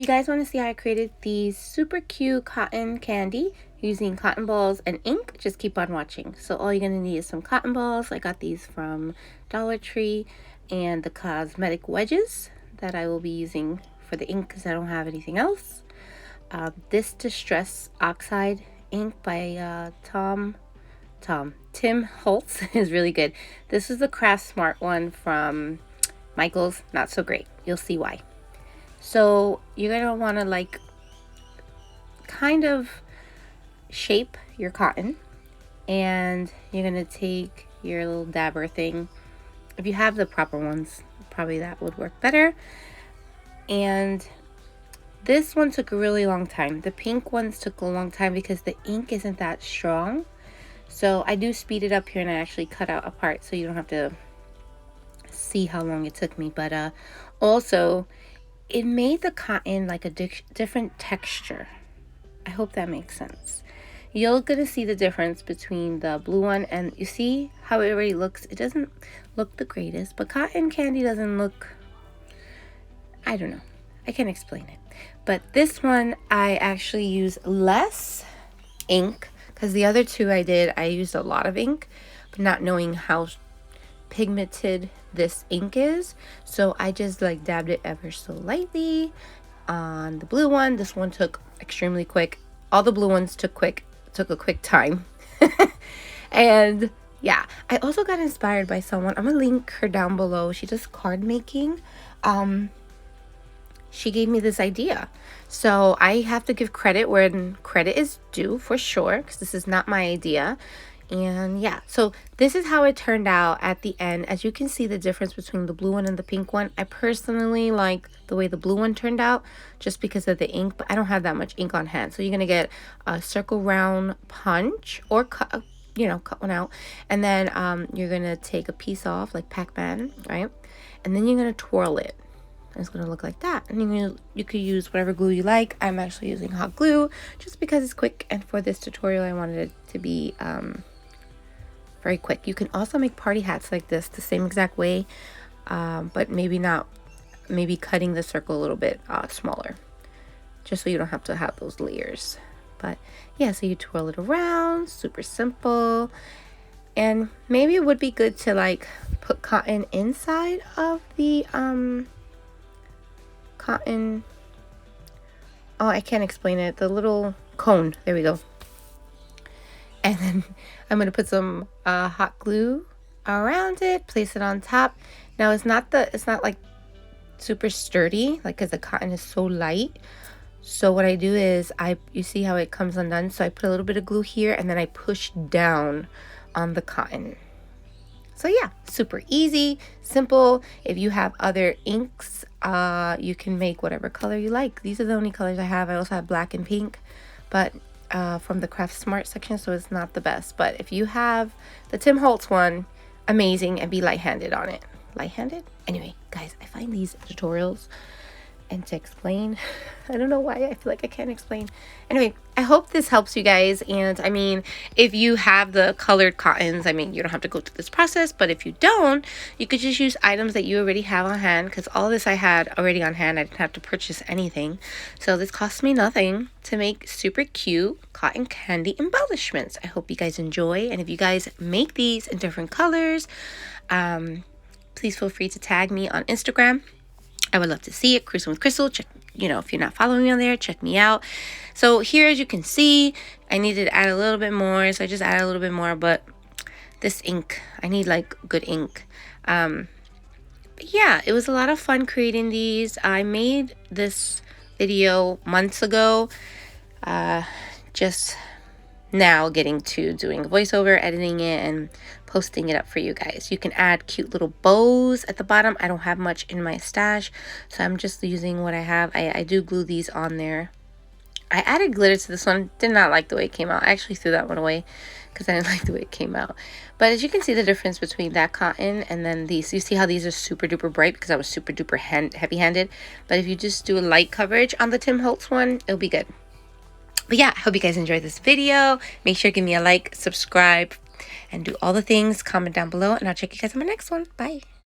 You guys want to see how I created these super cute cotton candy using cotton balls and ink? Just keep on watching. So all you're going to need is some cotton balls. I got these from Dollar Tree, and the cosmetic wedges that I will be using for the ink because I don't have anything else. This Distress Oxide ink by Tim Holtz is really good. This is the Craft Smart one from Michael's. Not so great. You'll see why. So you're going to want to like kind of shape your cotton, and you're going to take your little dabber thing. If you have the proper ones, probably that would work better. And this one took a really long time. The pink ones took a long time because the ink isn't that strong. So I do speed it up here, and I actually cut out a part so you don't have to see how long it took me. But also it made the cotton like a different texture. I hope that makes sense. You're gonna see the difference between the blue one, and you see how it already looks. It doesn't look the greatest, but cotton candy doesn't look, I don't know, I can't explain it. But this one I actually use less ink, because the other two I used a lot of ink, but not knowing how pigmented this ink is, so I just like dabbed it ever so lightly on the blue one. This one took extremely quick. All the blue ones took a quick time. And yeah, I also got inspired by someone. I'm gonna link her down below. She does card making. She gave me this idea, so I have to give credit when credit is due, for sure, because this is not my idea. And yeah, so this is how it turned out at the end. As you can see the difference between the blue one and the pink one. I personally like the way the blue one turned out just because of the ink, but I don't have that much ink on hand. So you're gonna get a circle round punch, or cut one out, and then you're gonna take a piece off like Pac-Man, right? And then you're gonna twirl it. It's gonna look like that, and you could use whatever glue you like. I'm actually using hot glue just because it's quick, and for this tutorial I wanted it to be very quick. You can also make party hats like this the same exact way, but maybe cutting the circle a little bit smaller, just so you don't have to have those layers. But yeah, so you twirl it around, super simple. And maybe it would be good to like put cotton inside of the cotton, oh, I can't explain it, the little cone, there we go. And then I'm going to put some hot glue around it, place it on top. Now it's not like super sturdy, like, because the cotton is so light. So what I do is you see how it comes undone, so I put a little bit of glue here, and then I push down on the cotton. So yeah, super easy, simple. If you have other inks, you can make whatever color you like. These are the only colors I have. I also have black and pink, but from the Craft Smart section, so it's not the best. But if you have the Tim Holtz one, amazing, and be light-handed on it. Light-handed? Anyway, guys, I find these tutorials and to explain, I don't know why I feel like I can't explain. Anyway, I hope this helps you guys. And I mean, if you have the colored cottons, I mean, you don't have to go through this process, but if you don't, you could just use items that you already have on hand, because all this I had already on hand. I didn't have to purchase anything, so this cost me nothing to make super cute cotton candy embellishments. I hope you guys enjoy, and if you guys make these in different colors, please feel free to tag me on Instagram. I would love to see it. Cruising with Crystal. Check, if you're not following me on there, check me out. So here, as you can see, I needed to add a little bit more, so I just added a little bit more. But this ink, I need like good ink. But yeah, it was a lot of fun creating these. I made this video months ago. Just now getting to doing voiceover, editing it, and posting it up for you guys. You can add cute little bows at the bottom. I don't have much in my stash, so I'm just using what I have. I do glue these on there. I added glitter to this one. Did not like the way it came out. I actually threw that one away because I didn't like the way it came out. But as you can see, the difference between that cotton and then these, you see how these are super duper bright because I was super duper heavy handed. But if you just do a light coverage on the Tim Holtz one, it'll be good. But yeah, I hope you guys enjoyed this video. Make sure to give me a like, subscribe, and do all the things. Comment down below, and I'll check you guys on my next one. Bye.